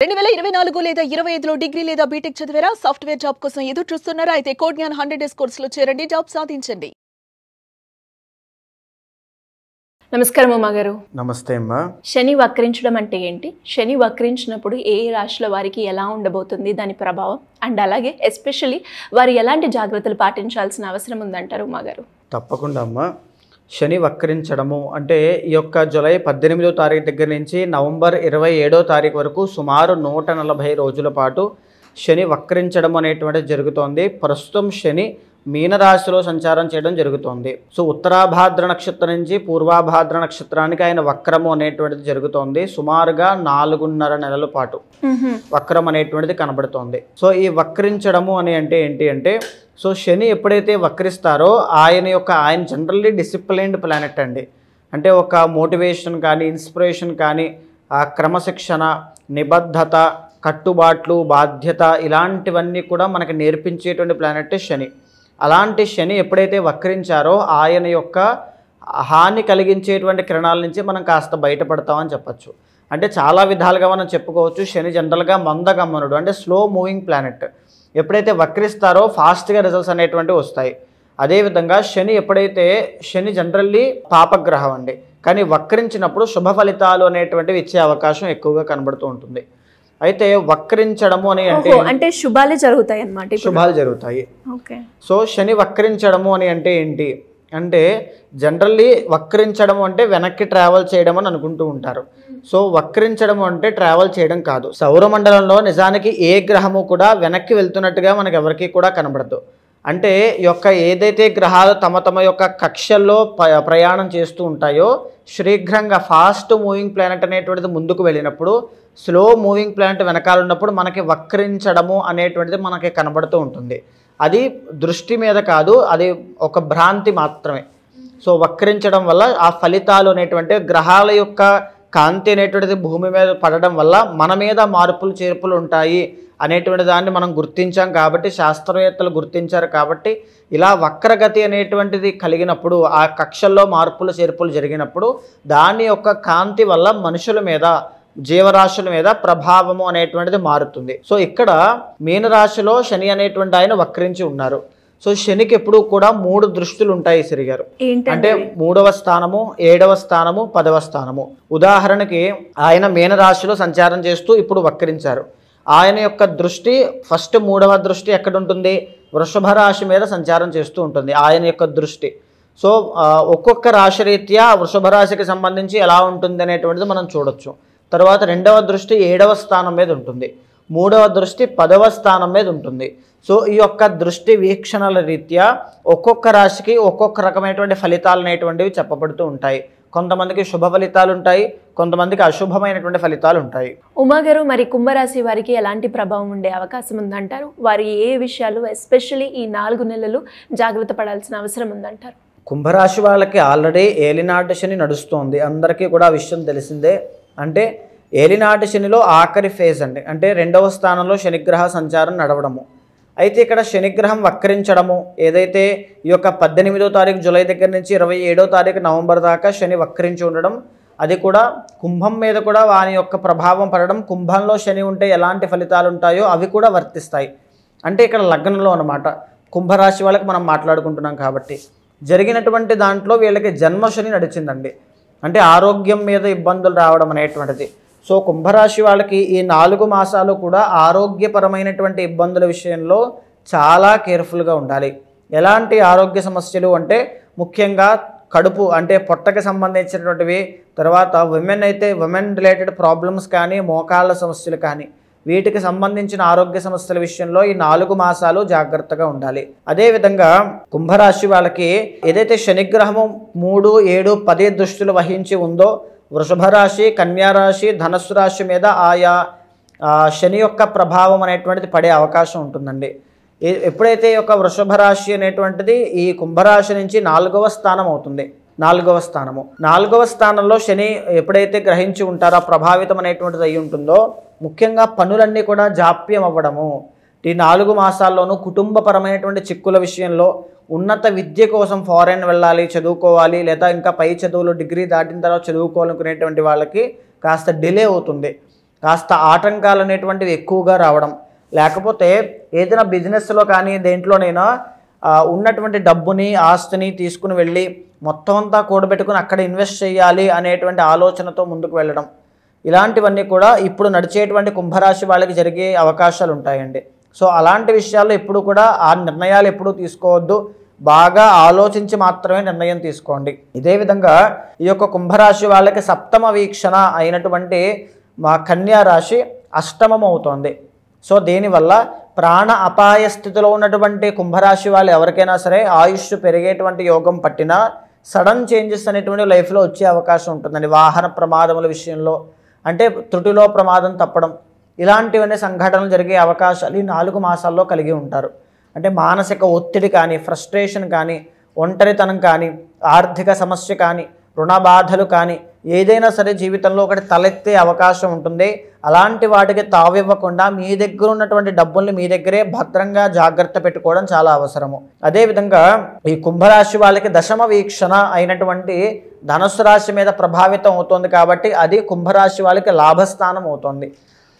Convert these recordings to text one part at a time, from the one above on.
2024 లేదా 25లో డిగ్రీ లేదా బీటెక్ చదివారా? సాఫ్ట్వేర్ జాబ్ కోసం ఎదురు చూస్తున్నారా? అయితే కోడ్ జ్ఞాన్ 100 డేస్ కోర్సులో చేరండి, జాబ్ సాధించండి. నమస్కారం అమ్మ గారు. నమస్తే అమ్మా. శని వక్రించడం అంటే ఏంటి? శని వక్రించినప్పుడు ఏ రాశుల వారికి ఎలా ఉండబోతుంది దాని ప్రభావం, అండ్ అలాగే ఎస్పెషల్లీ వారు ఎలాంటి జాగ్రత్తలు పాటించాల్సిన అవసరం ఉందంటారు అమ్మ గారు? తప్పకుండా అమ్మా. శని వక్రించడము అంటే ఈ యొక్క జూలై 18వ తారీఖు దగ్గర నుంచి నవంబర్ 27వ తారీఖు వరకు సుమారు 140 రోజుల పాటు శని వక్రించడం అనేటువంటిది జరుగుతోంది. ప్రస్తుతం శని మీనరాశిలో సంచారం చేయడం జరుగుతోంది. సో ఉత్తరాభాద్ర నక్షత్రం నుంచి పూర్వాభాద్ర నక్షత్రానికి ఆయన వక్రము అనేటువంటిది జరుగుతోంది. సుమారుగా 4.5 నెలల పాటు వక్రం అనేటువంటిది కనబడుతోంది. సో ఈ వక్రించడము అని అంటే ఏంటి అంటే, సో శని ఎప్పుడైతే వక్రిస్తారో ఆయన జనరల్లీ డిసిప్లైన్డ్ ప్లానెట్ అండి. అంటే ఒక మోటివేషన్ కానీ, ఇన్స్పిరేషన్ కానీ, క్రమశిక్షణ, నిబద్ధత, కట్టుబాట్లు, బాధ్యత ఇలాంటివన్నీ కూడా మనకి నేర్పించేటువంటి ప్లానెట్ శని. అలాంటి శని ఎప్పుడైతే వక్రించారో ఆయన యొక్క హాని కలిగించేటువంటి కిరణాల నుంచి మనం కాస్త బయటపడతామని చెప్పచ్చు. అంటే చాలా విధాలుగా మనం చెప్పుకోవచ్చు. శని జనరల్గా మందగమనుడు, అంటే స్లో మూవింగ్ ప్లానెట్. ఎప్పుడైతే వక్రిస్తారో ఫాస్ట్గా రిజల్ట్స్ అనేటువంటివి వస్తాయి. అదేవిధంగా శని జనరల్లీ పాపగ్రహం అండి, కానీ వక్రించినప్పుడు శుభ ఫలితాలు అనేటువంటివి ఇచ్చే అవకాశం ఎక్కువగా కనబడుతూ ఉంటుంది. అయితే వక్రించడము అని అంటే శుభాలే జరుగుతాయి అన్నమాట. శుభాలు జరుగుతాయి. సో శని వక్రించడము అని అంటే ఏంటి అంటే, జనరల్లీ వక్రించడం అంటే వెనక్కి ట్రావెల్ చేయడం అని అనుకుంటూ ఉంటారు. సో వక్రించడం అంటే ట్రావెల్ చేయడం కాదు. సౌరమండలంలో నిజానికి ఏ గ్రహము కూడా వెనక్కి వెళ్తున్నట్టుగా మనకు ఎవరికి కూడా కనబడదు. అంటే ఏదైతే గ్రహాలు తమ యొక్క కక్షల్లో ప్రయాణం చేస్తూ ఉంటాయో, శీఘ్రంగా ఫాస్ట్ మూవింగ్ ప్లానెట్ అనేటువంటిది ముందుకు వెళ్ళినప్పుడు, స్లో మూవింగ్ ప్లానెట్ వెనకాల ఉన్నప్పుడు మనకి వక్రించడము అనేటువంటిది మనకి కనబడుతూ ఉంటుంది. అది దృష్టి మీద కాదు, అది ఒక భ్రాంతి మాత్రమే. సో వక్రించడం వల్ల ఆ ఫలితాలు అనేటువంటి గ్రహాల యొక్క కాంతి అనేటువంటిది భూమి మీద పడడం వల్ల మన మీద మార్పులు చేర్పులు ఉంటాయి అనేటువంటి దాన్ని మనం గుర్తించాం కాబట్టి, శాస్త్రవేత్తలు గుర్తించారు కాబట్టి, ఇలా వక్రగతి అనేటువంటిది కలిగినప్పుడు, ఆ కక్షల్లో మార్పులు చేర్పులు జరిగినప్పుడు దాని యొక్క కాంతి వల్ల మనుషుల మీద, జీవరాశుల మీద ప్రభావము అనేటువంటిది మారుతుంది. సో ఇక్కడ మీనరాశిలో శని అనేటువంటి ఆయన వక్రించి ఉన్నారు. సో శనికి ఎప్పుడు కూడా 3 దృష్టిలు ఉంటాయి సిరిగారు. అంటే 3వ స్థానము, 7వ స్థానము, 10వ స్థానము. ఉదాహరణకి ఆయన మీనరాశిలో సంచారం చేస్తూ ఇప్పుడు వక్రించారు. ఆయన యొక్క దృష్టి ఫస్ట్ 3వ దృష్టి ఎక్కడ ఉంటుంది? వృషభ రాశి మీద సంచారం చేస్తూ ఉంటుంది ఆయన యొక్క దృష్టి. సో ఒక్కొక్క రాశి రీత్యా వృషభ రాశికి సంబంధించి ఎలా ఉంటుంది అనేటువంటిది మనం చూడొచ్చు. తర్వాత 2వ దృష్టి 7వ స్థానం మీద ఉంటుంది, 3వ దృష్టి 10వ స్థానం మీద ఉంటుంది. సో ఈ యొక్క దృష్టి వీక్షణల రీత్యా ఒక్కొక్క రాశికి ఒక్కొక్క రకమైనటువంటి ఫలితాలు అనేటువంటివి చెప్పబడుతూ ఉంటాయి. కొంతమందికి శుభ ఫలితాలు ఉంటాయి, కొంతమందికి అశుభమైనటువంటి ఫలితాలు ఉంటాయి. ఉమా గారు, మరి కుంభరాశి వారికి ఎలాంటి ప్రభావం ఉండే అవకాశం ఉందంటారు? వారి ఏ విషయాలు ఎస్పెషల్లీ ఈ 4 నెలలు జాగ్రత్త పడాల్సిన అవసరం ఉందంటారు? కుంభరాశి వాళ్ళకి ఆల్రెడీ ఏలినాటి శని నడుస్తోంది, అందరికీ కూడా ఆ విషయం తెలిసిందే. అంటే ఏలినాటి శనిలో ఆఖరి ఫేజ్ అండి, అంటే 2వ స్థానంలో శనిగ్రహ సంచారం నడవడము. అయితే ఇక్కడ శనిగ్రహం వక్రించడము, ఏదైతే ఈ యొక్క 18వ తారీఖు జూలై దగ్గర నుంచి 27వ తారీఖు నవంబర్ దాకా శని వక్రించి ఉండడం, అది కూడా కుంభం మీద కూడా వాని యొక్క ప్రభావం పడడం. కుంభంలో శని ఉంటే ఎలాంటి ఫలితాలు ఉంటాయో అవి కూడా వర్తిస్తాయి. అంటే ఇక్కడ లగ్నంలో అన్నమాట, కుంభరాశి వాళ్ళకి మనం మాట్లాడుకుంటున్నాం కాబట్టి జరిగినటువంటి దాంట్లో వీళ్ళకి జన్మశని నడిచిందండి. అంటే ఆరోగ్యం మీద ఇబ్బందులు రావడం అనేటువంటిది. సో కుంభరాశి వాళ్ళకి ఈ 4 మాసాలు కూడా ఆరోగ్యపరమైనటువంటి ఇబ్బందుల విషయంలో చాలా కేర్ఫుల్గా ఉండాలి. ఎలాంటి ఆరోగ్య సమస్యలు అంటే ముఖ్యంగా కడుపు, అంటే పొట్టకి సంబంధించినటువంటివి, తర్వాత విమెన్ రిలేటెడ్ ప్రాబ్లమ్స్ కానీ, మోకాళ్ళ సమస్యలు కానీ, వీటికి సంబంధించిన ఆరోగ్య సమస్యల విషయంలో ఈ 4 మాసాలు జాగ్రత్తగా ఉండాలి. అదేవిధంగా కుంభరాశి వాళ్ళకి ఏదైతే శనిగ్రహము 3, 7, 10 దృష్టిలు వహించి ఉందో, వృషభ రాశి, కన్యారాశి, ధనస్సు రాశి మీద ఆయా శని యొక్క ప్రభావం అనేటువంటిది పడే అవకాశం ఉంటుందండి. ఎప్పుడైతే ఈ యొక్క వృషభ రాశి అనేటువంటిది ఈ కుంభరాశి నుంచి 4వ స్థానం అవుతుంది, 4వ స్థానము. 4వ స్థానంలో శని ఎప్పుడైతే గ్రహించి ఉంటారో, ప్రభావితం అనేటువంటిది అయి ఉంటుందో, ముఖ్యంగా పనులన్నీ కూడా జాప్యం అవ్వడము. ఈ 4 మాసాల్లోనూ కుటుంబపరమైనటువంటి చిక్కుల విషయంలో, ఉన్నత విద్య కోసం ఫారెన్ వెళ్ళాలి, చదువుకోవాలి, లేదా ఇంకా పై చదువులు డిగ్రీ దాటిన తర్వాత చదువుకోవాలనుకునేటువంటి వాళ్ళకి కాస్త డిలే అవుతుంది. కాస్త ఆటంకాలు అనేటువంటివి ఎక్కువగా రావడం, లేకపోతే ఏదైనా బిజినెస్లో కానీ దేంట్లోనైనా ఉన్నటువంటి డబ్బుని ఆస్తిని తీసుకుని వెళ్ళి మొత్తం అంతా కూడబెట్టుకుని అక్కడ ఇన్వెస్ట్ చేయాలి అనేటువంటి ఆలోచనతో ముందుకు వెళ్ళడం, ఇలాంటివన్నీ కూడా ఇప్పుడు నడిచేటువంటి కుంభరాశి వాళ్ళకి జరిగే అవకాశాలు ఉంటాయండి. సో అలాంటి విషయాల్లో ఎప్పుడు కూడా ఆ నిర్ణయాలు ఎప్పుడూ తీసుకోవద్దు, బాగా ఆలోచించి మాత్రమే నిర్ణయం తీసుకోండి. ఇదే విధంగా ఈ యొక్క కుంభరాశి వాళ్ళకి సప్తమ వీక్షణ అయినటువంటి మా కన్యా రాశి అష్టమం అవుతోంది. సో దీనివల్ల ప్రాణ అపాయ స్థితిలో ఉన్నటువంటి కుంభరాశి వాళ్ళు ఎవరికైనా సరే ఆయుష్ పెరిగేటువంటి యోగం పట్టినా సడన్ చేంజెస్ అనేటువంటి లైఫ్లో వచ్చే అవకాశం ఉంటుందండి. వాహన ప్రమాదముల విషయంలో అంటే త్రుటిలో ప్రమాదం తప్పడం, ఇలాంటివన్నీ సంఘటనలు జరిగే అవకాశాలు ఈ 4 మాసాల్లో కలిగి ఉంటారు. అంటే మానసిక ఒత్తిడి కానీ, ఫ్రస్ట్రేషన్ కానీ, ఒంటరితనం కానీ, ఆర్థిక సమస్య కానీ, రుణ బాధలు కానీ ఏదైనా సరే జీవితంలో ఒకటి తలెత్తే అవకాశం ఉంటుంది. అలాంటి వాటికి తావివ్వకుండా మీ దగ్గర ఉన్నటువంటి డబ్బుల్ని మీ దగ్గరే భద్రంగా జాగ్రత్త పెట్టుకోవడం చాలా అవసరము. అదేవిధంగా ఈ కుంభరాశి వాళ్ళకి దశమ వీక్షణ అయినటువంటి ధనుసు రాశి మీద ప్రభావితం అవుతుంది కాబట్టి అది కుంభరాశి వాళ్ళకి లాభస్థానం అవుతుంది.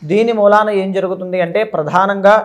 దీని మూలాన ఏం జరుగుతుంది అంటే ప్రధానంగా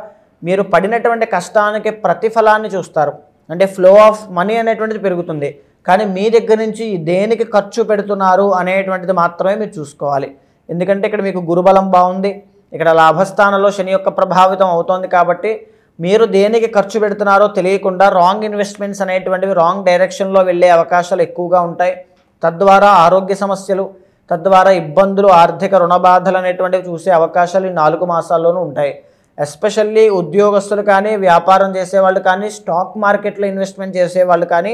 మీరు పడినటువంటి కష్టానికి ప్రతిఫలాన్ని చూస్తారు. అంటే ఫ్లో ఆఫ్ మనీ అనేటువంటిది పెరుగుతుంది. కానీ మీ దగ్గర నుంచి దేనికి ఖర్చు పెడుతున్నారు అనేటువంటిది మాత్రమే మీరు చూసుకోవాలి. ఎందుకంటే ఇక్కడ మీకు గురుబలం బాగుంది, ఇక్కడ లాభస్థానంలో శని యొక్క ప్రభావితం అవుతోంది కాబట్టి మీరు దేనికి ఖర్చు పెడుతున్నారో తెలియకుండా రాంగ్ ఇన్వెస్ట్మెంట్స్ అనేటువంటివి రాంగ్ డైరెక్షన్లో వెళ్ళే అవకాశాలు ఎక్కువగా ఉంటాయి. తద్వారా ఆరోగ్య సమస్యలు, తద్వారా ఇబ్బందులు, ఆర్థిక రుణ బాధలు అనేటువంటివి చూసే అవకాశాలు ఈ 4 మాసాల్లోనూ ఉంటాయి. ఎస్పెషల్లీ ఉద్యోగస్తులు కానీ, వ్యాపారం చేసేవాళ్ళు కానీ, స్టాక్ మార్కెట్లో ఇన్వెస్ట్మెంట్ చేసేవాళ్ళు కానీ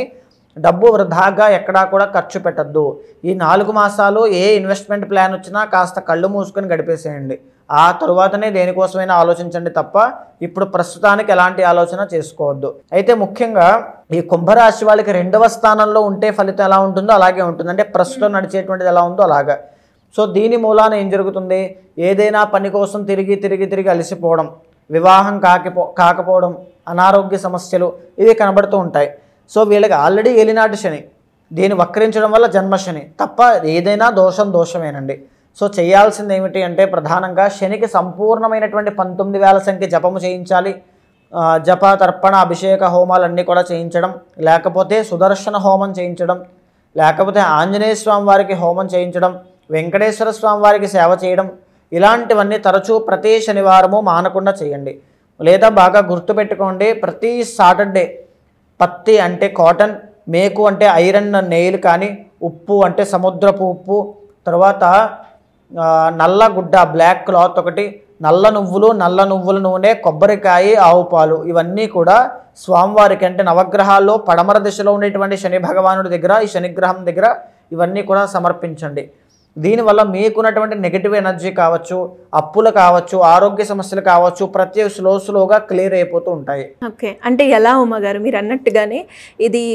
డబ్బు వృధాగా ఎక్కడా కూడా ఖర్చు పెట్టద్దు. ఈ 4 మాసాలు ఏ ఇన్వెస్ట్మెంట్ ప్లాన్ వచ్చినా కాస్త కళ్ళు మూసుకొని గడిపేసేయండి. ఆ తరువాతనే దేనికోసమైనా ఆలోచించండి తప్ప ఇప్పుడు ప్రస్తుతానికి ఎలాంటి ఆలోచన చేసుకోవద్దు. అయితే ముఖ్యంగా ఈ కుంభరాశి వాళ్ళకి 2వ స్థానంలో ఉంటే ఫలితం ఎలా ఉంటుందో అలాగే ఉంటుంది. అంటే ప్రస్తుతం నడిచేటువంటిది ఎలా ఉందో అలాగా. సో దీని మూలాన ఏం జరుగుతుంది, ఏదైనా పని కోసం తిరిగి అలసిపోవడం, వివాహం కాకపోవడం, అనారోగ్య సమస్యలు ఇవి కనబడుతూ ఉంటాయి. సో వీళ్ళకి ఆల్రెడీ ఏలినాటి శని, దీన్ని వక్రించడం వల్ల జన్మశని తప్ప ఏదైనా దోషమేనండి. సో చేయాల్సింది ఏమిటి అంటే ప్రధానంగా శనికి సంపూర్ణమైనటువంటి 19,000 సంఖ్య జపము చేయించాలి. జప, తర్పణ, అభిషేక హోమాలన్నీ కూడా చేయించడం, లేకపోతే సుదర్శన హోమం చేయించడం, లేకపోతే ఆంజనేయ స్వామి వారికి హోమం చేయించడం, వెంకటేశ్వర స్వామి వారికి సేవ చేయడం, ఇలాంటివన్నీ తరచూ ప్రతి శనివారము మానకుండా చేయండి. లేదా బాగా గుర్తుపెట్టుకోండి, ప్రతి సాటర్డే పత్తి అంటే కాటన్, మేకు అంటే ఐరన్ నెయిల్ కానీ, ఉప్పు అంటే సముద్రపు ఉప్పు, తర్వాత నల్ల గుడ్డ బ్లాక్ క్లాత్ ఒకటి, నల్ల నువ్వుల నూనె, కొబ్బరికాయ, ఆవు పాలు ఇవన్నీ కూడా స్వామివారికి అంటే నవగ్రహాల్లో పడమర దిశలో ఉండేటువంటి శని భగవానుడి దగ్గర, ఈ శనిగ్రహం దగ్గర ఇవన్నీ కూడా సమర్పించండి. దీనివల్ల మీకున్నటువంటి నెగిటివ్ ఎనర్జీ కావచ్చు, అప్పులు కావచ్చు, ఆరోగ్య సమస్యలు కావచ్చు, ప్రతి స్లోగా క్లియర్ అయిపోతూ ఉంటాయి. ఓకే, అంటే ఎలా ఉమ్మగారు మీరు అన్నట్టుగానే ఇది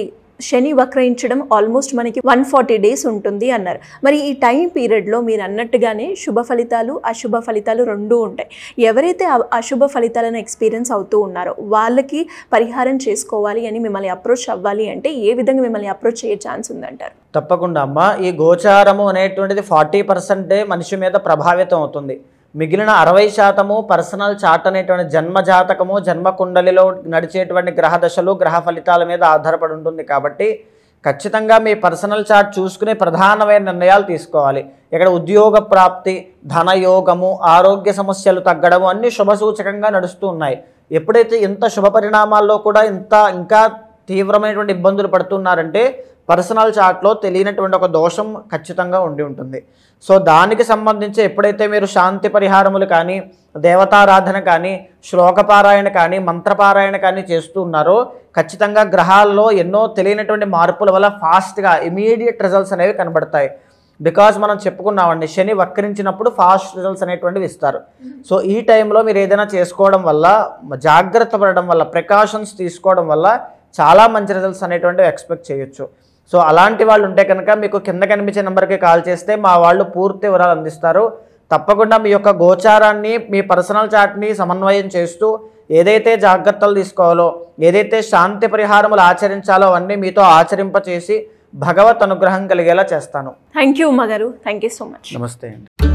శని వక్రయించడం ఆల్మోస్ట్ మనకి 140 డేస్ ఉంటుంది అన్నారు. మరి ఈ టైం పీరియడ్లో మీరు అన్నట్టుగానే శుభ ఫలితాలు, అశుభ ఫలితాలు రెండూ ఉంటాయి. ఎవరైతే అశుభ ఫలితాలను ఎక్స్పీరియన్స్ అవుతూ ఉన్నారో వాళ్ళకి పరిహారం చేసుకోవాలి అని మిమ్మల్ని అప్రోచ్ అవ్వాలి అంటే ఏ విధంగా మిమ్మల్ని అప్రోచ్ అయ్యే ఛాన్స్ ఉందంటారు? తప్పకుండా అమ్మ, ఈ గోచారము అనేటువంటిది 40% మనిషి మీద ప్రభావితం అవుతుంది. మిగిలిన 60% పర్సనల్ చార్ట్ అనేటువంటి జన్మ జాతకము, జన్మ కుండలిలో నడిచేటువంటి గ్రహ దశలు, గ్రహ ఫలితాల మీద ఆధారపడి ఉంటుంది. కాబట్టి ఖచ్చితంగా మీ పర్సనల్ చార్ట్ చూసుకునే ప్రధానమైన నిర్ణయాలు తీసుకోవాలి. ఇక్కడ ఉద్యోగ ప్రాప్తి, ధనయోగము, ఆరోగ్య సమస్యలు తగ్గడము అన్నీ శుభసూచకంగా నడుస్తూ ఉన్నాయి. ఎప్పుడైతే ఇంత శుభ పరిణామాల్లో కూడా ఇంకా తీవ్రమైనటువంటి ఇబ్బందులు పడుతున్నారంటే పర్సనల్ చార్ట్లో తెలియనటువంటి ఒక దోషం ఖచ్చితంగా ఉండి ఉంటుంది. సో దానికి సంబంధించి ఎప్పుడైతే మీరు శాంతి పరిహారములు కానీ, దేవతారాధన కానీ, శ్లోకపారాయణ కానీ, మంత్రపారాయణ కానీ చేస్తూ ఉన్నారో ఖచ్చితంగా గ్రహాల్లో ఎన్నో తెలియనటువంటి మార్పుల వల్ల ఫాస్ట్గా ఇమీడియట్ రిజల్ట్స్ అనేవి కనబడతాయి. బికాజ్ మనం చెప్పుకున్నామండి, శని వక్రించినప్పుడు ఫాస్ట్ రిజల్ట్స్ అనేటువంటివి ఇస్తారు. సో ఈ టైంలో మీరు ఏదైనా చేసుకోవడం వల్ల, జాగ్రత్త పడడం వల్ల, ప్రికాషన్స్ తీసుకోవడం వల్ల చాలా మంచి రిజల్ట్స్ అనేటువంటివి ఎక్స్పెక్ట్ చేయొచ్చు. సో అలాంటి వాళ్ళు ఉంటే కనుక మీకు కింద కనిపించే నెంబర్కి కాల్ చేస్తే మా వాళ్ళు పూర్తి వివరాలు అందిస్తారు. తప్పకుండా మీ యొక్క గోచారాన్ని, మీ పర్సనల్ చార్ట్ని సమన్వయం చేస్తూ ఏదైతే జాగ్రత్తలు తీసుకోవాలో, ఏదైతే శాంతి పరిహారములు ఆచరించాలో అవన్నీ మీతో ఆచరింపచేసి భగవత్ అనుగ్రహం కలిగేలా చేస్తాను. థ్యాంక్ యూ ఉమ్మగారు, థ్యాంక్ యూ సో మచ్. నమస్తే అండి.